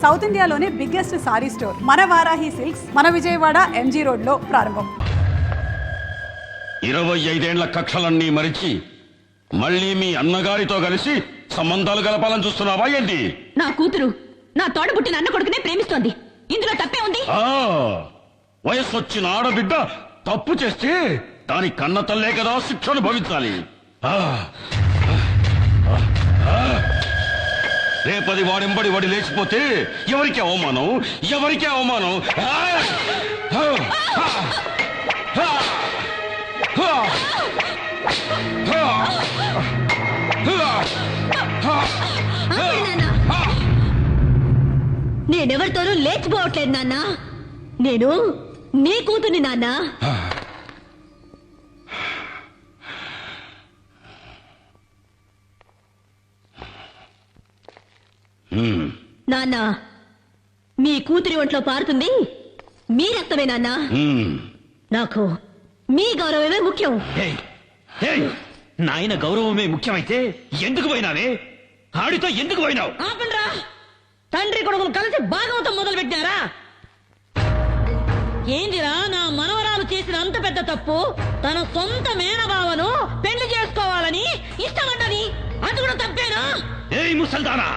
South ఇండియాలోనే biggest sorry store మన Varahi silks మన విజయవాడ ఎంజీ రోడ్ లో ప్రారంభం. 25 ఏళ్ల కక్షలన్నీ మరిచి మళ్ళీ మీ అన్నగారితో కలిసి సంబంధాలు గలపాలని చూస్తున్నావా ఏంటి? నా కూతురు నా తోడబుట్టిన అన్న కొడుకునే ప్రేమిస్తోంది. ఇందులో తప్పే ఉంది? వయస్సు వచ్చిన ఆడబిడ్డ తప్పు చేస్తే దాని కన్న తల్లే కదా శిక్షను భవించాలి. రేపది వాడెంబడి వాడి లేచిపోతే ఎవరికి అవమానం, ఎవరికి అవమానం. నేనెవరితోనూ లేచిపోవట్లేదు నాన్న. నేను నీ కూతుర్ని నాన్న. నాన్న, మీ కూతురి ఒంట్లో పారుతుంది మీ రక్తమే నాన్న. నాకు మీ గౌరవమే ముఖ్యం. నాయన గౌరవమే ముఖ్యమైతే ఎందుకు పోయినావే? ఆడితో ఎందుకు పోయినావు? ఆపండ్రా, తండ్రి కొడుకులు కలిసి భాగవతం మొదలు పెట్టారా? ఏందిరా నా మనవరాలు చేసిన అంత పెద్ద తప్పు? తన సొంత మేనబావను పెళ్లి చేసుకోవాలని ఇష్టపడ్డది, అది కూడా తప్పేనా? ఏయ్ ముసల్దానా,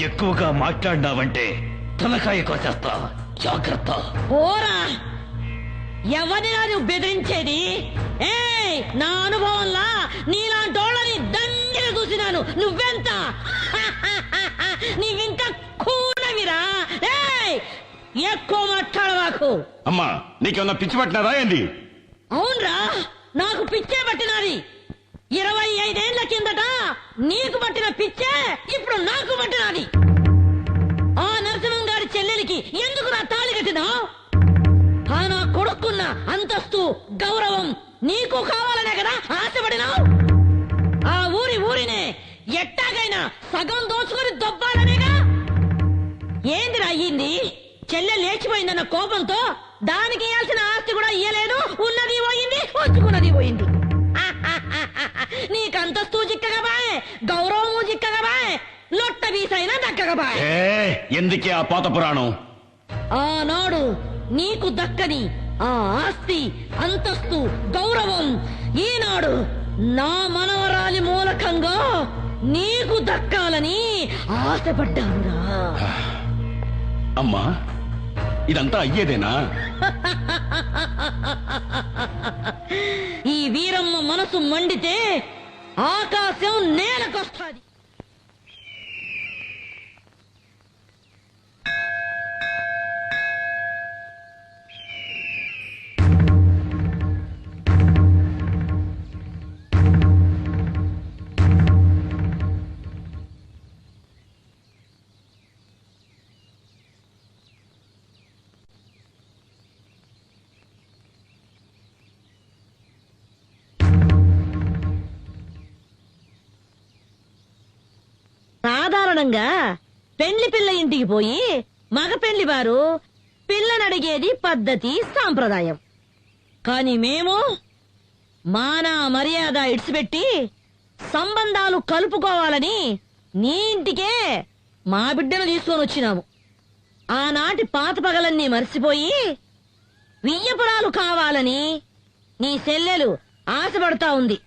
ఎక్కువగా మాట్లాడినావంటే తలకాయ కోసేస్తా, జాగ్రత్త. ఓరా, ఎవరిని నువ్వు బెదిరించేది? ఏయ్, నా అనుభవంలా నీలాంటోళ్ళని దండిగా చూసినాను. నువ్వెంత? నీవింకా కూడవిరా. ఏయ్, ఎక్కువ మాట్లాడవాకు. అమ్మా, నీకేమన్నా పిచ్చి పట్టినారా ఏంది? అవునరా, నాకు పిచ్చే పట్టినది. 25 ఏళ్ల కిందట నీకు పట్టిన పిచ్చే ఇప్పుడు నాకు పట్టినది. ఆ నరసింహం గారి చెల్లెలికి ఎందుకు నా తాళి కట్టినావు? ఆ నా కొడుకున్న అంతస్తు గౌరవం నీకు కావాలనే కదా ఆశపడినావు? ఆ ఊరినే ఎట్టాగైనా సగం దోచుకొని దొబ్బాలనేగా. ఏందిరా అయ్యింది? చెల్లె లేచిపోయిందన్న కోపంతో దానికి ఇయ్యాల్సిన ఆస్తి కూడా ఇయ్యలేదు. ఉన్నది పోయింది, వచ్చుకున్నది పోయింది. నీకు అంతస్తు చిక్కగా బాయ్, గౌరవము చిక్కగా బాయ్, లొట్ట వీసైనా దక్కగా బాయ్. ఎందుకే ఆ పాత పురాణం? ఆనాడు నీకు దక్కని ఆ ఆస్తి, అంతస్తు, గౌరవం ఈనాడు నా మనవరాలి మూలకంగా నీకు దక్కాలని ఆశపడ్డానురా. అమ్మా, ఇదంతా అయ్యేదేనా? ఈ వీరమ్మ మనసు మండితే ఆకాశం నేలకొస్తాది. సాధారణంగా పెళ్లి పిల్ల ఇంటికి పోయి మగ పెళ్లి వారు పిల్లనడిగేది పద్ధతి, సాంప్రదాయం. కాని మేము మానా మర్యాద ఇడిచిపెట్టి సంబంధాలు కలుపుకోవాలని నీ ఇంటికే మా బిడ్డను తీసుకొని వచ్చినాము. ఆనాటి పాత పగలన్నీ మర్చిపోయి వియ్యపురాలు కావాలని నీ చెల్లెలు ఆశపడతా ఉంది.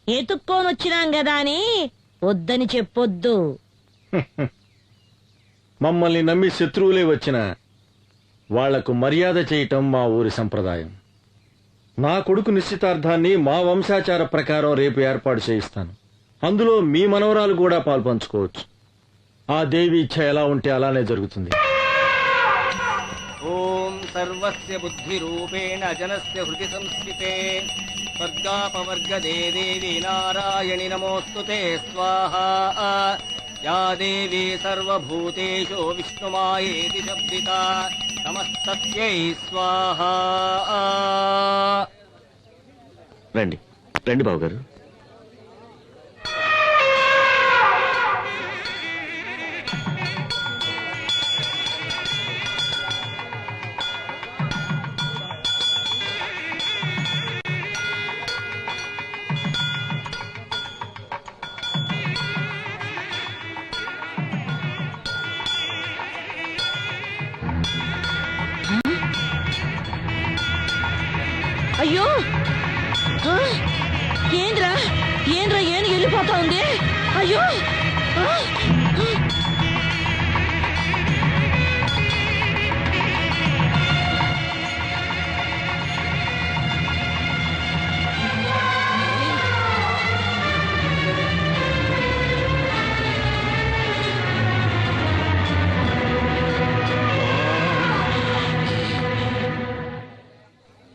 ఎత్తుక్కోనొచ్చినాం గదా అని వద్దని చెప్పొద్దు. మమ్మల్ని నమ్మి శత్రువులే వచ్చిన వాళ్లకు మర్యాద చేయటం మా ఊరి సంప్రదాయం. నా కొడుకు నిశ్చితార్థాన్ని మా వంశాచార ప్రకారం రేపు ఏర్పాటు చేయిస్తాను. అందులో మీ మనవరాలు కూడా పాల్పంచుకోవచ్చు. ఆ దేవి ఇచ్ఛ ఎలా ఉంటే అలానే జరుగుతుంది. ఓం సర్వస్య బుద్ధి రూపేణ జనస్య హృది సంస్థితే స్వర్గాపవర్గదే దేవి నారాయణి నమోస్తుతే స్వాహా. యా దేవీ సర్వభూతేషు విష్ణుమాయేతి శబ్దితా నమస్తస్యై స్వాహా. రండి రండి బావగారు. అయ్యో ఆ? ఏంద్రా ఏనుగు వెళ్ళిపోతా ఉంది అయ్యో ఆ?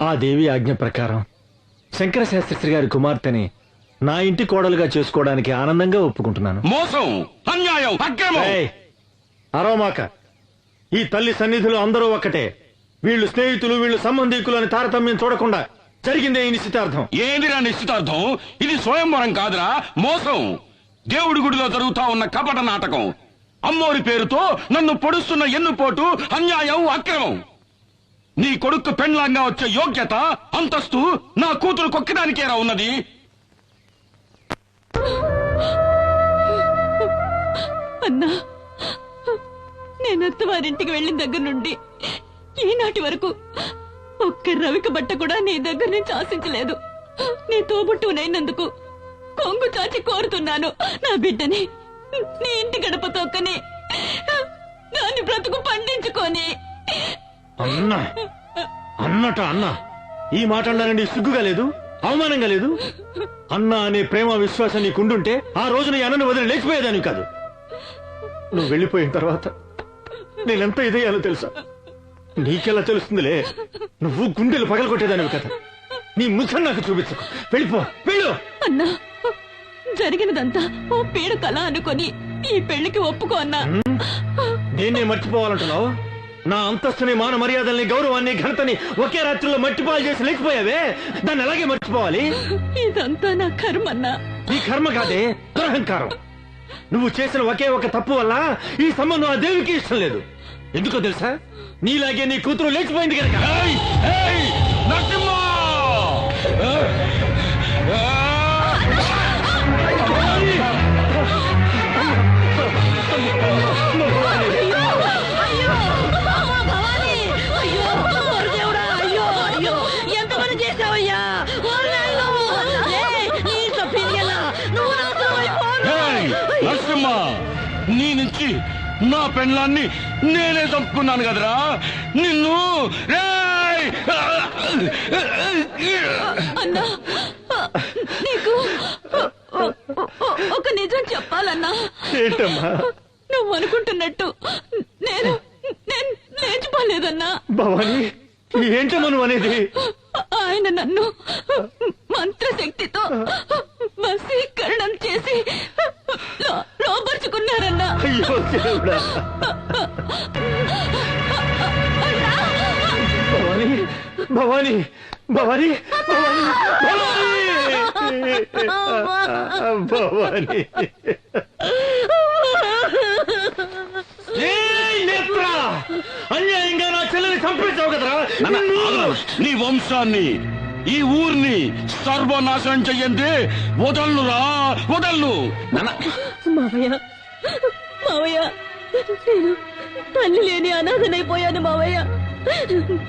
ఆ దేవి ఆజ్ఞ ప్రకారం శంకర శాస్త్రి గారి కుమార్తెని నా ఇంటి కోడలుగా చేసుకోవడానికి ఆనందంగా ఒప్పుకుంటున్నాను. మోసం, అన్యాయం, అక్రమం. ఏయ్, అరవమాక. ఈ తల్లి సన్నిధిలో అందరూ ఒక్కటే. వీళ్ళు స్నేహితులు, వీళ్ళు సంబంధికులు అని తారతమ్యం చూడకుండా జరిగిందే ఈ నిశ్చితార్థం. ఏందిరా నిశ్చితార్థం? ఇది స్వయంవరం కాదురా, మోసం. దేవుడి గుడిలో జరుగుతా ఉన్న కపట నాటకం. అమ్మోరి పేరుతో నన్ను పొడుస్తున్న ఎన్నుపోటు, అన్యాయం, అక్రమం. నీ కొడుకు పెండ్లాంగా వచ్చే యోగ్యత, అంతస్తు నా కూతురు కొక్కడానికేరా ఉన్నది. అన్నా, నేను అత్తవారింటికి వెళ్ళిన దగ్గర నుండి ఈనాటి వరకు ఒక్క రవిక బట్ట కూడా నీ దగ్గర నుంచి ఆశించలేదు. నీ తోబుట్టునైనందుకు కొంగు చాచి కోరుతున్నాను. నా బిడ్డని నీ ఇంటి గడప తొక్కని దాన్ని బ్రతుకు పండించుకొని. అన్నా అన్నట అన్నా, ఈ మాట అన్నానండి సిగ్గుగా లేదు, అవమానంగా లేదు? అన్నా అనే ప్రేమ విశ్వాసం నీకుండుంటే ఆ రోజు నీ అన్నను వదిలి లేచిపోయేదాన్ని కాదు. నువ్వు వెళ్ళిపోయిన తర్వాత నేనెంత ఇదయ్యాలో తెలుసా? నీకెలా తెలుస్తుందిలే, నువ్వు గుండెలు పగలగొట్టేదానివి కదా. నీ ముఖం నాకు చూపించకు, వెళ్ళిపో, వెళ్ళు. అన్నా, జరిగినదంతా ఓ పీడ కళ అనుకొని ఈ పెళ్లికి ఒప్పుకో అన్నా. నేనే మర్చిపోవాలంటున్నావు? నా అంతస్తుని, మాన మర్యాదల్ని, గౌరవాన్ని, ఘనతని ఒకే రాత్రిలో మట్టిపాలు చేసి లేకపోయావే, దాన్ని అలాగే మర్చిపోవాలి. ఇదంతా నా కర్మన్నా. నీ కర్మ కాదే, దురహంకారం. నువ్వు చేసిన ఒకే ఒక తప్పు వల్ల ఈ సంబంధం ఆ దేవికి ఇష్టం లేదు. ఎందుకో తెలుసా? నీలాగే నీ కూతురు లేచిపోయింది కనుక. ఏయ్, ఏయ్, నరసింహ! ఎంతమంది చేసావయ్యా? ఏయ్, నరసింహ! నీ నుంచి నా పెండ్లాన్ని నేనే చంపుకున్నాను కదరా నిన్ను. రేయ్! అన్నా, నీకు ఒక నిజం చెప్పాలన్నా. ఏంటమ్మా? నువ్వు అనుకుంటున్నట్టు నేను నేను లేచిపోలేదన్నా. భవాని, ఏంటమ్మా నువ్వు అనేది? ఆయన నన్ను మంత్రశక్తితో వశీకరణం చేసి లోపరుచుకున్నారన్నా. అయ్యో దేవుడా. భవాని, భవాని, భవాని, భవాని, భవాని. అన్యాయంగా నా చెల్లెని చంపేశావు కదరా. నీ వంశాన్ని, ఈ ఊరిని సర్వనాశనం చెయ్యండి. వదల్లురా, వదల్లు. మావయ్య, మావయ్య, నేను తల్లి లేని అనాథనైపోయాను మావయ్య.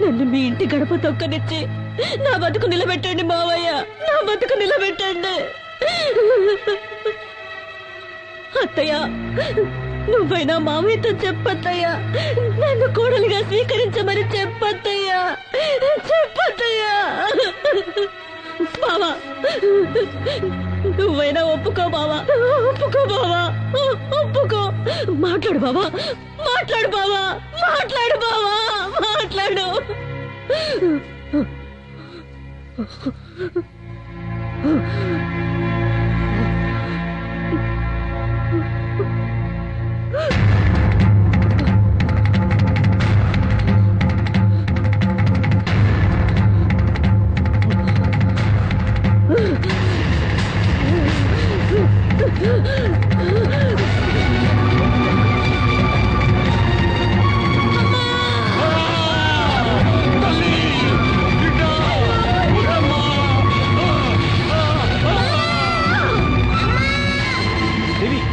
నన్ను మీ ఇంటి గడప తొక్కనిచ్చి నా బతుకు నిలబెట్టండి మావయ్య, నా బతుకు నిలబెట్టండి. అత్తయ్య, నువ్వైనా మావయ్యతో చెప్పత్తయ్యా, నన్ను కోడలిగా స్వీకరించమని చెప్పత్తయ్యా, చెప్పత్తయ్యా. బావా, నువ్వైనా ఒప్పుకో బావా, ఒప్పుకో బావా, ఒప్పుకో. మాట్లాడు బావా, మాట్లాడు బావా, మాట్లాడు బావా, మాట్లాడు.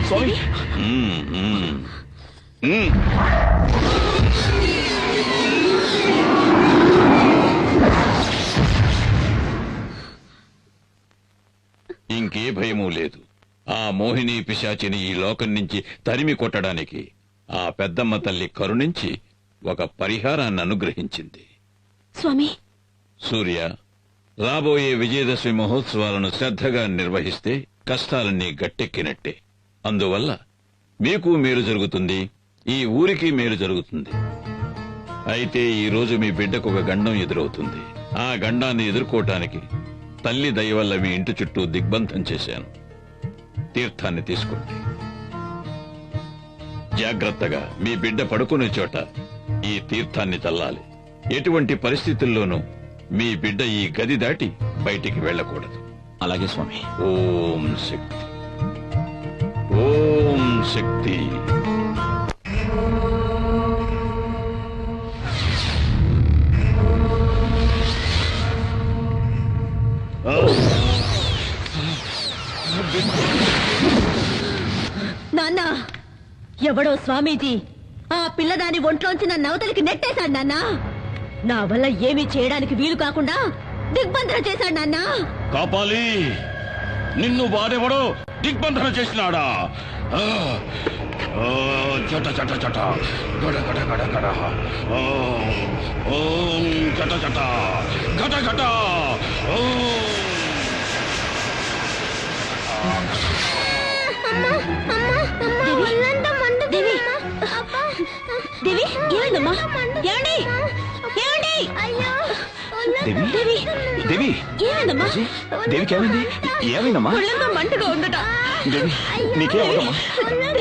స్వామి, ఇంకే భయమూ లేదు. ఆ మోహిని పిశాచిని ఈ లోకం నుంచి తరిమి కొట్టడానికి ఆ పెద్దమ్మ తల్లి కరుణించి ఒక పరిహారాన్ని అనుగ్రహించింది. స్వామి, సూర్య, రాబోయే విజయదశమి మహోత్సవాలను శ్రద్ధగా నిర్వహిస్తే కష్టాలన్నీ గట్టెక్కినట్టే. అందువల్ల మీకు మేలు జరుగుతుంది, ఈ ఊరికి మేలు జరుగుతుంది. అయితే ఈ రోజు మీ బిడ్డకు ఒక గండం ఎదురవుతుంది. ఆ గండాన్ని ఎదుర్కోవటానికి తల్లి దయ వల్ల మీ ఇంటి చుట్టూ దిగ్బంధం చేశాను. తీర్థాన్ని తీసుకోండి. జాగ్రత్తగా మీ బిడ్డ పడుకునే చోట ఈ తీర్థాన్ని చల్లాలి. ఎటువంటి పరిస్థితుల్లోనూ మీ బిడ్డ ఈ గది దాటి బయటికి వెళ్ళకూడదు. అలాగే స్వామి. ఓం శక్తి, ఓం శక్తి. నాన్న, ఎవడో స్వామీజీ ఆ పిల్లదాని ఒంట్లోంచి నన్ను అవతలికి నెట్టేశాడు నాన్న. నా వల్ల ఏమీ చేయడానికి వీలు కాకుండా దిగ్బంధన చేశాడు నాన్న. కాపాలి, నిన్ను వాడెవడో దిగ్బంధన చేసినాడా? ఆ, ఆ, చట చట చట గడ గడ గడ గడ. ఓం చట చట గట గట. దేవి, దేవి, ఏమైందమ్మా? ఏమండి? ఏమండి? దేవి, దేవి, దేవి, ఏమైందమ్మా? దేవికి ఏమైంది? ఏమైందమ్మా? ఒళ్ళంతా మంటగా ఉందట. దేవి, నీకే అవదమ్మా?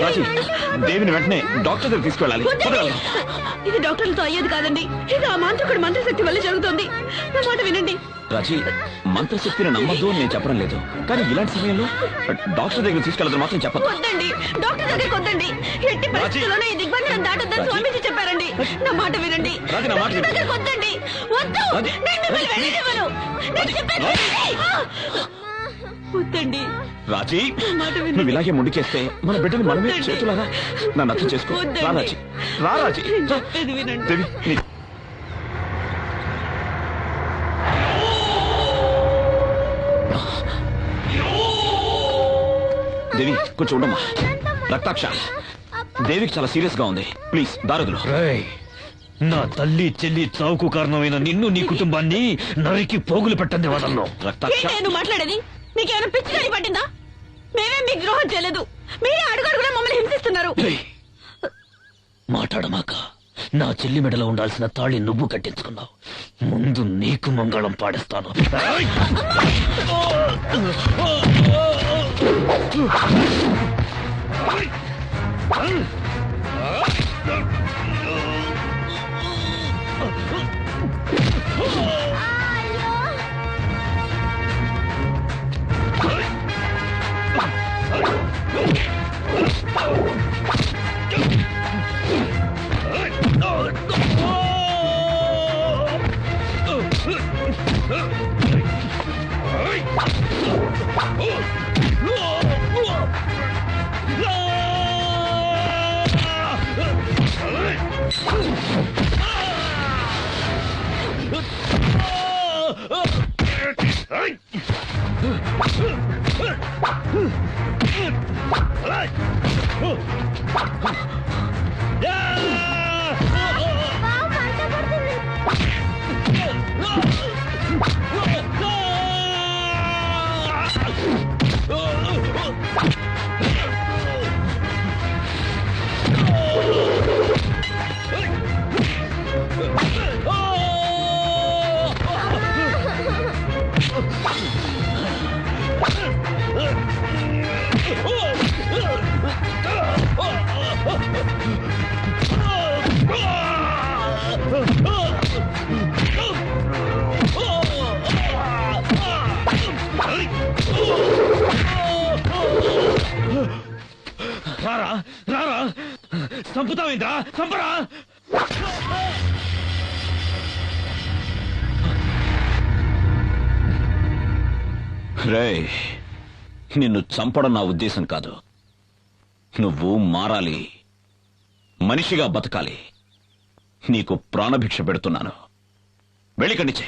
రాజీ, దేవిని వెంటనే డాక్టర్ దగ్గర తీసుకెళ్ళాలి. వద్దండి. ఇది డాక్టర్లతో అయ్యేది కాదండి. ఇది ఆ మాంత్రికుడి మంత్రశక్తి వల్ల జరుగుతుంది. నా మాట వినండి. రాజీ, మంత్రశక్తిని నమ్మద్దు అని నేను చెప్పడం లేదు, కానీ ఇలాంటి సమయంలో డాక్టర్ దగ్గర తీసుకెళ్ళదు మాత్రం చెప్పదు. వద్దండి, డాక్టర్ దగ్గరికి వద్దండి. ఎట్టి పరిస్థితుల్లోనే ఈ దిగ్బంధనం దాటొద్దని స్వామీజీ చెప్పారండి. నా మాట వినండి. రాజీ, నా మాట విను. డాక్టర్ దగ్గరికి వద్దండి. వద్దు, రాజీ, నేను మిమ్మల్ని వెళ్ళనివ్వను. నేను చెప్పేది వినండి. వద్దండి. రాజీ, మాట వినండి. నువ్వు ఇలాగే ముందుకేస్తే మన బిడ్డని మనమే వద్దండి. చేతులారా నన్ను అర్థం చేసుకో. వద్దండి. రా రాజీ, రా రాజీ. నేను చెప్పేది వినండి. దేవి, దేవి, కొంచెం ఉండమ్మా. రక్తాక్ష, దేవికి చాలా సీరియస్ గా ఉంది. ప్లీజ్ దారదులు. నా తల్లి చెల్లి చావుకు కారణమైన నిన్ను నీ కుటుంబాన్ని నరికి పోగులు పెట్టండి వదలను. రక్తాక్ష, ఏంటి నువ్వు మాట్లాడేది? నీకేమైనా పిచ్చి గాడి పట్టిందా? మేమే మీకు ద్రోహం చేయలేదు. మీరే అడుగడుగునా మమ్మల్ని హింసిస్తున్నారు. మాట్లాడమాక. నా చెల్లి మెడలో ఉండాల్సిన తాళి నువ్వు కట్టించుకున్నావు. ముందు నీకు మంగళం పాడిస్తాను. రారా రారా, చంపుతావేంద్రా? చంపరా. రేయ్, నిన్ను చంపడం నా ఉద్దేశం కాదు. నువ్వు మారాలి, మనిషిగా బతకాలి. నీకు ప్రాణభిక్ష పెడుతున్నాను. వెళ్ళి కండిచే.